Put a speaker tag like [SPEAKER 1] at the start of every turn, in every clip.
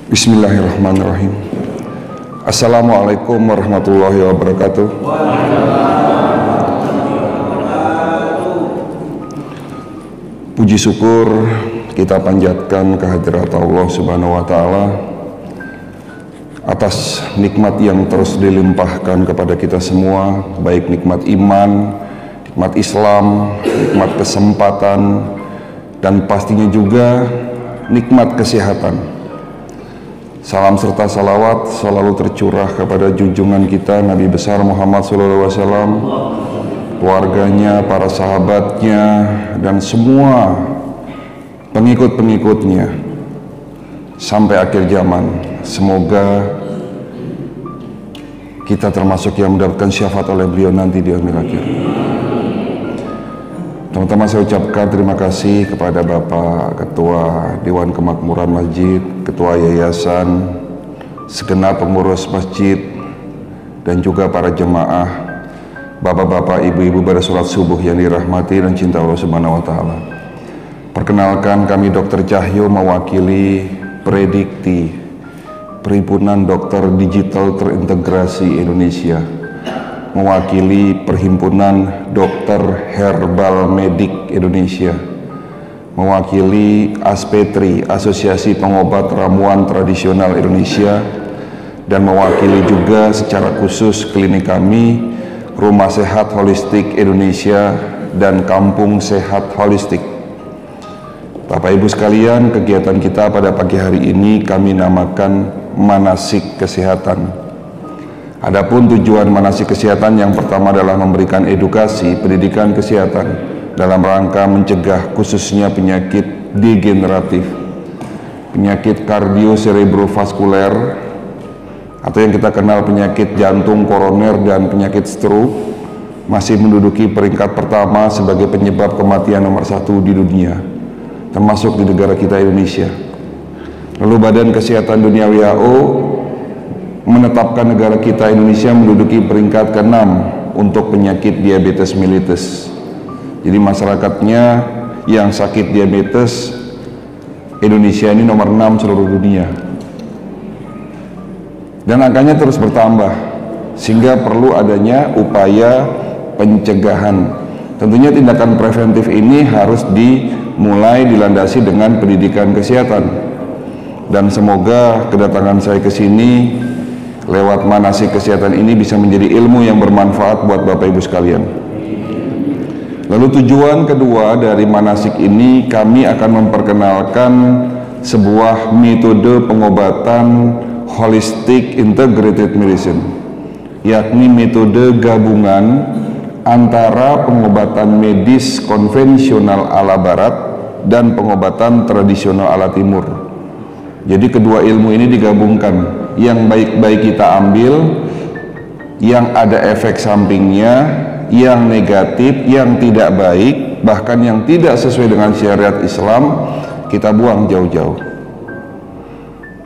[SPEAKER 1] Bismillahirrahmanirrahim. Assalamualaikum warahmatullahi wabarakatuh. Puji syukur kita panjatkan kehadirat Allah Subhanahu wa Ta'ala atas nikmat yang terus dilimpahkan kepada kita semua, baik nikmat iman, nikmat Islam, nikmat kesempatan, dan pastinya juga nikmat kesehatan. Salam serta salawat selalu tercurah kepada junjungan kita Nabi besar Muhammad SAW, keluarganya, para sahabatnya, dan semua pengikut-pengikutnya sampai akhir zaman. Semoga kita termasuk yang mendapatkan syafaat oleh beliau nanti di akhir akhir. Teman-teman, saya ucapkan terima kasih kepada Bapak Ketua Dewan Kemakmuran Masjid, Ketua Yayasan, segenap pengurus masjid, dan juga para jemaah, bapak-bapak, ibu-ibu pada sholat subuh yang dirahmati dan cinta Allah Subhanahu wa Ta'ala. Perkenalkan, kami Dr. Cahyo mewakili Predikti, Perhimpunan Dokter Digital Terintegrasi Indonesia, mewakili Perhimpunan Dokter Herbal Medik Indonesia, mewakili ASPETRI, Asosiasi Pengobat Ramuan Tradisional Indonesia, dan mewakili juga secara khusus klinik kami, Rumah Sehat Holistik Indonesia dan Kampung Sehat Holistik. Bapak Ibu sekalian, kegiatan kita pada pagi hari ini kami namakan Manasik Kesehatan. Adapun tujuan manasik kesehatan yang pertama adalah memberikan edukasi pendidikan kesehatan dalam rangka mencegah khususnya penyakit degeneratif, penyakit kardioserebrovaskuler atau yang kita kenal penyakit jantung koroner dan penyakit stroke masih menduduki peringkat pertama sebagai penyebab kematian nomor 1 di dunia, termasuk di negara kita Indonesia. Lalu Badan Kesehatan Dunia WHO menetapkan negara kita Indonesia menduduki peringkat ke-6 untuk penyakit diabetes mellitus. Jadi masyarakatnya yang sakit diabetes Indonesia ini nomor 6 seluruh dunia. Dan angkanya terus bertambah, sehingga perlu adanya upaya pencegahan. Tentunya tindakan preventif ini harus dimulai dilandasi dengan pendidikan kesehatan. Dan semoga kedatangan saya ke sini lewat manasik kesehatan ini bisa menjadi ilmu yang bermanfaat buat Bapak Ibu sekalian. Lalu tujuan kedua dari manasik ini, kami akan memperkenalkan sebuah metode pengobatan holistic integrated medicine, yakni metode gabungan antara pengobatan medis konvensional ala barat dan pengobatan tradisional ala timur. Jadi kedua ilmu ini digabungkan, yang baik-baik kita ambil, yang ada efek sampingnya, yang negatif, yang tidak baik, bahkan yang tidak sesuai dengan syariat Islam, kita buang jauh-jauh.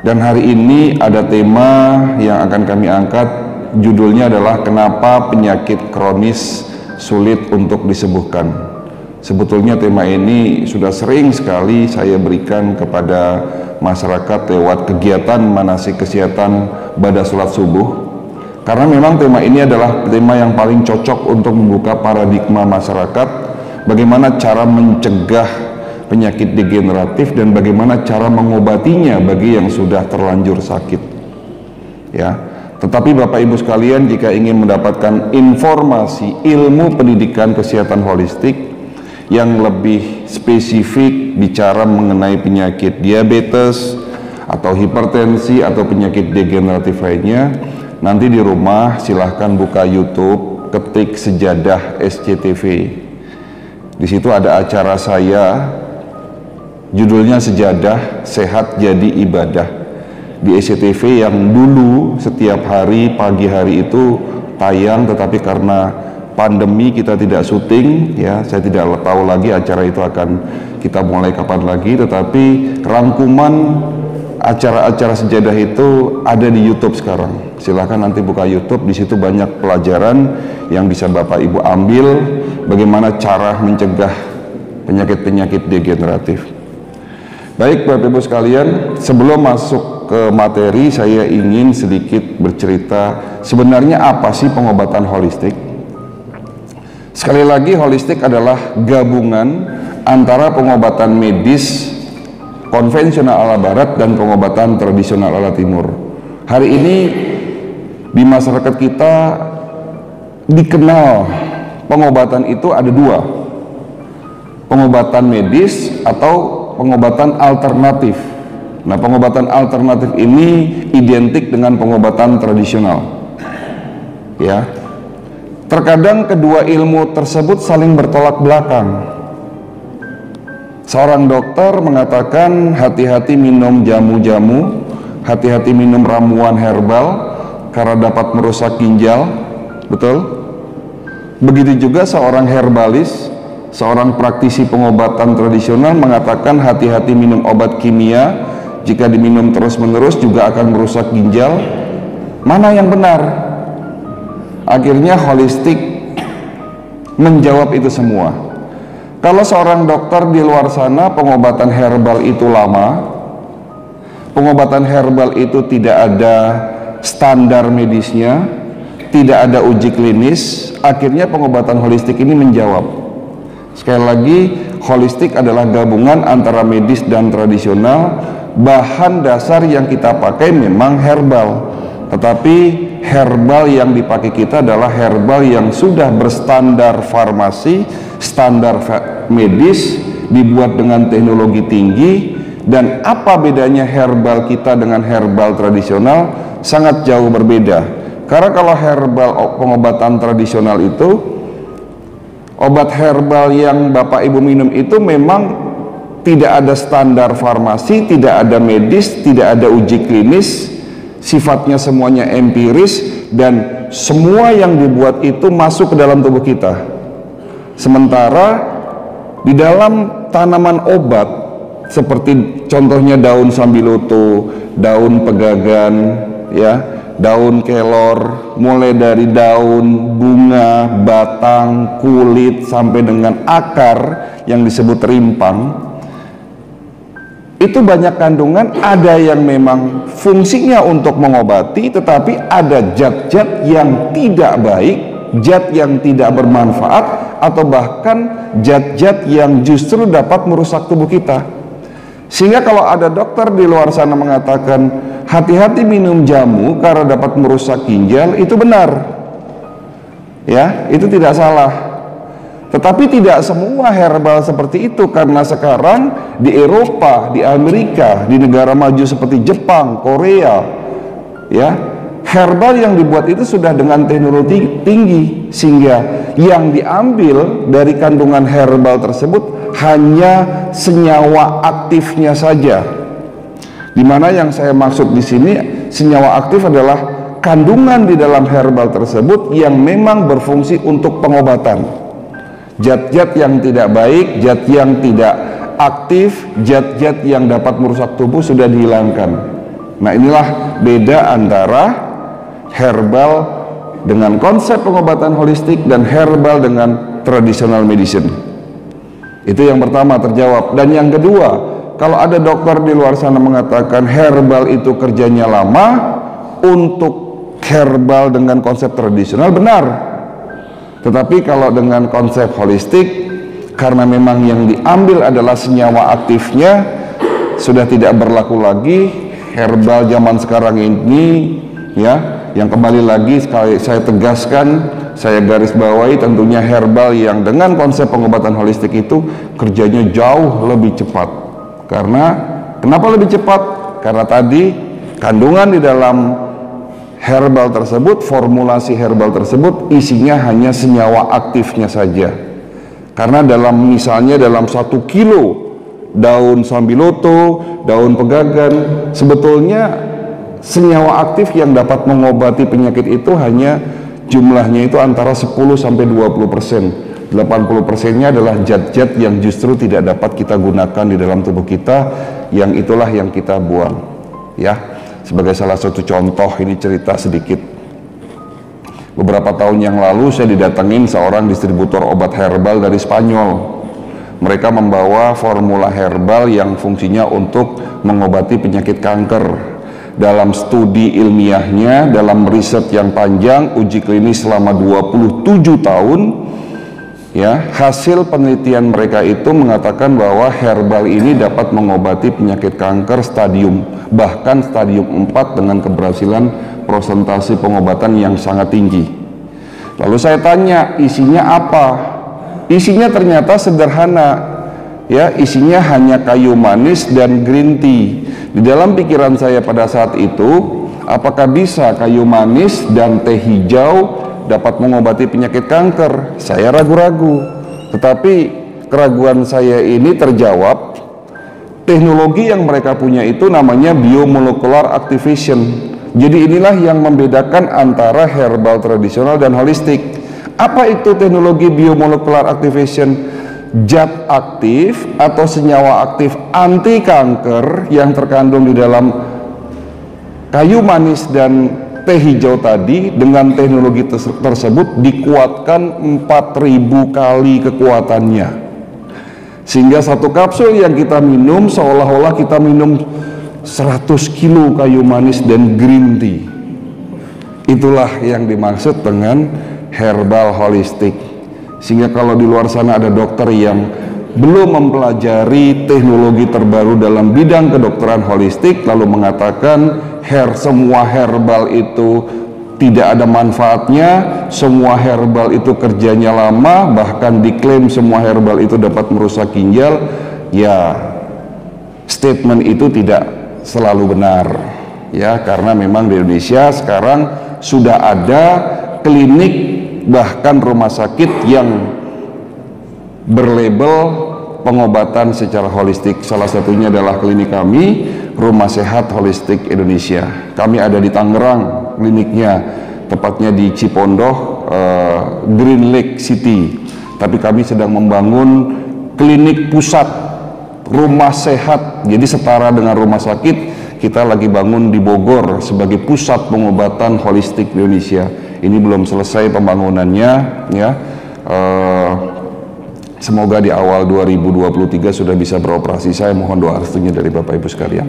[SPEAKER 1] Dan hari ini ada tema yang akan kami angkat, judulnya adalah kenapa penyakit kronis sulit untuk disembuhkan. Sebetulnya tema ini sudah sering sekali saya berikan kepada masyarakat lewat kegiatan manasik kesehatan pada sholat subuh, karena memang tema ini adalah tema yang paling cocok untuk membuka paradigma masyarakat bagaimana cara mencegah penyakit degeneratif dan bagaimana cara mengobatinya bagi yang sudah terlanjur sakit, ya. Tetapi Bapak Ibu sekalian, jika ingin mendapatkan informasi ilmu pendidikan kesehatan holistik yang lebih spesifik bicara mengenai penyakit diabetes atau hipertensi atau penyakit degeneratif lainnya, nanti di rumah silahkan buka YouTube, ketik Sejadah SCTV. Di situ ada acara saya, judulnya Sejadah Sehat Jadi Ibadah, di SCTV yang dulu setiap hari pagi hari itu tayang, tetapi karena pandemi kita tidak syuting, ya, saya tidak tahu lagi acara itu akan kita mulai kapan lagi, tetapi rangkuman acara-acara Sejadah itu ada di YouTube sekarang. Silahkan nanti buka YouTube, di situ banyak pelajaran yang bisa Bapak Ibu ambil bagaimana cara mencegah penyakit-penyakit degeneratif. Baik Bapak Ibu sekalian, sebelum masuk ke materi saya ingin sedikit bercerita sebenarnya apa sih pengobatan holistik. Sekali lagi, holistik adalah gabungan antara pengobatan medis konvensional ala barat dan pengobatan tradisional ala timur. Hari ini di masyarakat kita dikenal pengobatan itu ada dua, pengobatan medis atau pengobatan alternatif. Nah, pengobatan alternatif ini identik dengan pengobatan tradisional, ya. Terkadang kedua ilmu tersebut saling bertolak belakang. Seorang dokter mengatakan hati-hati minum jamu-jamu, hati-hati minum ramuan herbal karena dapat merusak ginjal, betul? Begitu juga seorang herbalis, seorang praktisi pengobatan tradisional mengatakan hati-hati minum obat kimia, jika diminum terus-menerus juga akan merusak ginjal. Mana yang benar? Akhirnya holistik menjawab itu semua. Kalau seorang dokter di luar sana pengobatan herbal itu lama, pengobatan herbal itu tidak ada standar medisnya, tidak ada uji klinis, akhirnya pengobatan holistik ini menjawab. Sekali lagi, holistik adalah gabungan antara medis dan tradisional. Bahan dasar yang kita pakai memang herbal, tetapi herbal yang dipakai kita adalah herbal yang sudah berstandar farmasi, standar medis, dibuat dengan teknologi tinggi. Dan apa bedanya herbal kita dengan herbal tradisional? Sangat jauh berbeda. Karena kalau herbal pengobatan tradisional itu, obat herbal yang Bapak Ibu minum itu memang tidak ada standar farmasi, tidak ada medis, tidak ada uji klinis, sifatnya semuanya empiris, dan semua yang dibuat itu masuk ke dalam tubuh kita. Sementara di dalam tanaman obat seperti contohnya daun sambiloto, daun pegagan, ya, daun kelor, mulai dari daun, bunga, batang, kulit sampai dengan akar yang disebut rimpang, itu banyak kandungan. Ada yang memang fungsinya untuk mengobati, tetapi ada zat-zat yang tidak baik, zat yang tidak bermanfaat, atau bahkan zat-zat yang justru dapat merusak tubuh kita. Sehingga kalau ada dokter di luar sana mengatakan hati-hati minum jamu karena dapat merusak ginjal, itu benar, ya, itu tidak salah. Tetapi tidak semua herbal seperti itu, karena sekarang di Eropa, di Amerika, di negara maju seperti Jepang, Korea, ya, herbal yang dibuat itu sudah dengan teknologi tinggi, sehingga yang diambil dari kandungan herbal tersebut hanya senyawa aktifnya saja. Dimana yang saya maksud di sini senyawa aktif adalah kandungan di dalam herbal tersebut yang memang berfungsi untuk pengobatan. Zat-zat yang tidak baik, zat yang tidak aktif, zat-zat yang dapat merusak tubuh sudah dihilangkan. Nah, inilah beda antara herbal dengan konsep pengobatan holistik dan herbal dengan traditional medicine. Itu yang pertama terjawab. Dan yang kedua, kalau ada dokter di luar sana mengatakan herbal itu kerjanya lama, untuk herbal dengan konsep tradisional benar. Tetapi kalau dengan konsep holistik, karena memang yang diambil adalah senyawa aktifnya, sudah tidak berlaku lagi herbal zaman sekarang ini, ya. Yang kembali lagi sekali saya tegaskan, saya garis bawahi, tentunya herbal yang dengan konsep pengobatan holistik itu kerjanya jauh lebih cepat. Karena kenapa lebih cepat? Karena tadi kandungan di dalam herbal tersebut, formulasi herbal tersebut isinya hanya senyawa aktifnya saja. Karena misalnya dalam 1 kilo daun sambiloto, daun pegagan, sebetulnya senyawa aktif yang dapat mengobati penyakit itu hanya jumlahnya itu antara 10 sampai 20%. 80%-nya adalah zat-zat yang justru tidak dapat kita gunakan di dalam tubuh kita, yang itulah yang kita buang, ya. Sebagai salah satu contoh, ini cerita sedikit. Beberapa tahun yang lalu saya didatengin seorang distributor obat herbal dari Spanyol. Mereka membawa formula herbal yang fungsinya untuk mengobati penyakit kanker. Dalam studi ilmiahnya, dalam riset yang panjang, uji klinis selama 27 tahun, ya, hasil penelitian mereka itu mengatakan bahwa herbal ini dapat mengobati penyakit kanker bahkan stadium 4 dengan keberhasilan persentase pengobatan yang sangat tinggi. Lalu saya tanya, isinya apa? Isinya ternyata sederhana, ya, isinya hanya kayu manis dan green tea. Di dalam pikiran saya pada saat itu, apakah bisa kayu manis dan teh hijau dapat mengobati penyakit kanker? Saya ragu-ragu. Tetapi keraguan saya ini terjawab. Teknologi yang mereka punya itu namanya biomolecular activation. Jadi inilah yang membedakan antara herbal tradisional dan holistik. Apa itu teknologi biomolecular activation? Zat aktif atau senyawa aktif anti kanker yang terkandung di dalam kayu manis dan teh hijau tadi dengan teknologi tersebut dikuatkan 4000 kali kekuatannya, sehingga satu kapsul yang kita minum seolah-olah kita minum 100 kilo kayu manis dan green tea. Itulah yang dimaksud dengan herbal holistik. Sehingga kalau di luar sana ada dokter yang belum mempelajari teknologi terbaru dalam bidang kedokteran holistik lalu mengatakan semua herbal itu tidak ada manfaatnya, semua herbal itu kerjanya lama, bahkan diklaim semua herbal itu dapat merusak ginjal, ya statement itu tidak selalu benar, ya, karena memang di Indonesia sekarang sudah ada klinik bahkan rumah sakit yang berlabel pengobatan secara holistik. Salah satunya adalah klinik kami, Rumah Sehat Holistik Indonesia. Kami ada di Tangerang kliniknya, tepatnya di Cipondoh, Green Lake City. Tapi kami sedang membangun klinik pusat rumah sehat, jadi setara dengan rumah sakit. Kita lagi bangun di Bogor sebagai pusat pengobatan holistik di Indonesia. Ini belum selesai pembangunannya, ya. Semoga di awal 2023 sudah bisa beroperasi. Saya mohon doa restunya dari Bapak Ibu sekalian.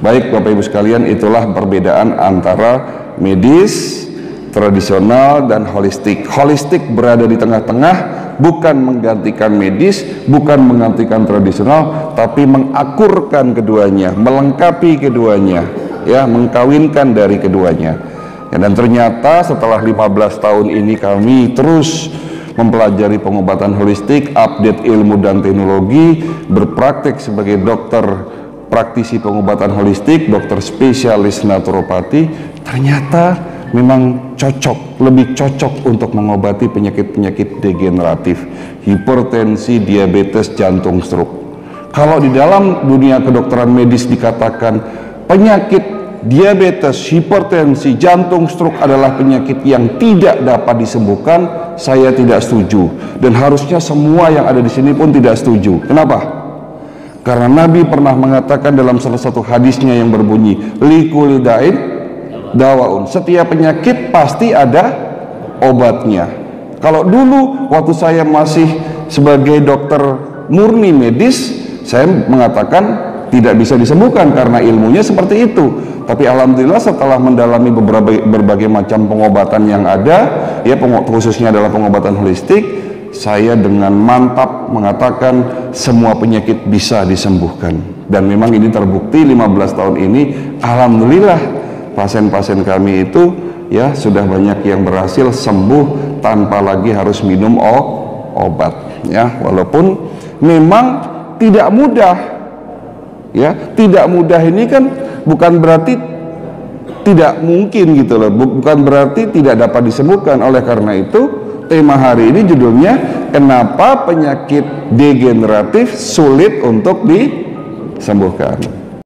[SPEAKER 1] Baik Bapak Ibu sekalian, itulah perbedaan antara medis, tradisional, dan holistik. Holistik berada di tengah-tengah, bukan menggantikan medis, bukan menggantikan tradisional, tapi mengakurkan keduanya, melengkapi keduanya, ya, mengkawinkan dari keduanya. Ya, dan ternyata setelah 15 tahun ini kami terus mempelajari pengobatan holistik, update ilmu dan teknologi, berpraktek sebagai dokter praktisi pengobatan holistik, dokter spesialis naturopati. Ternyata memang cocok, lebih cocok untuk mengobati penyakit-penyakit degeneratif, hipertensi, diabetes, jantung, stroke. Kalau di dalam dunia kedokteran medis dikatakan penyakit diabetes, hipertensi, jantung, stroke adalah penyakit yang tidak dapat disembuhkan, saya tidak setuju. Dan harusnya semua yang ada di sini pun tidak setuju. Kenapa? Karena Nabi pernah mengatakan dalam salah satu hadisnya yang berbunyi, likulli da'in dawaun. Setiap penyakit pasti ada obatnya. Kalau dulu waktu saya masih sebagai dokter murni medis, saya mengatakan tidak bisa disembuhkan karena ilmunya seperti itu. Tapi alhamdulillah setelah mendalami berbagai macam pengobatan yang ada, ya, khususnya adalah pengobatan holistik, saya dengan mantap mengatakan semua penyakit bisa disembuhkan. Dan memang ini terbukti 15 tahun ini, alhamdulillah pasien-pasien kami itu, ya, sudah banyak yang berhasil sembuh tanpa lagi harus minum obat, ya. Walaupun memang tidak mudah, ya, tidak mudah ini kan bukan berarti tidak mungkin gitu loh, bukan berarti tidak dapat disembuhkan. Oleh karena itu tema hari ini judulnya kenapa penyakit degeneratif sulit untuk disembuhkan.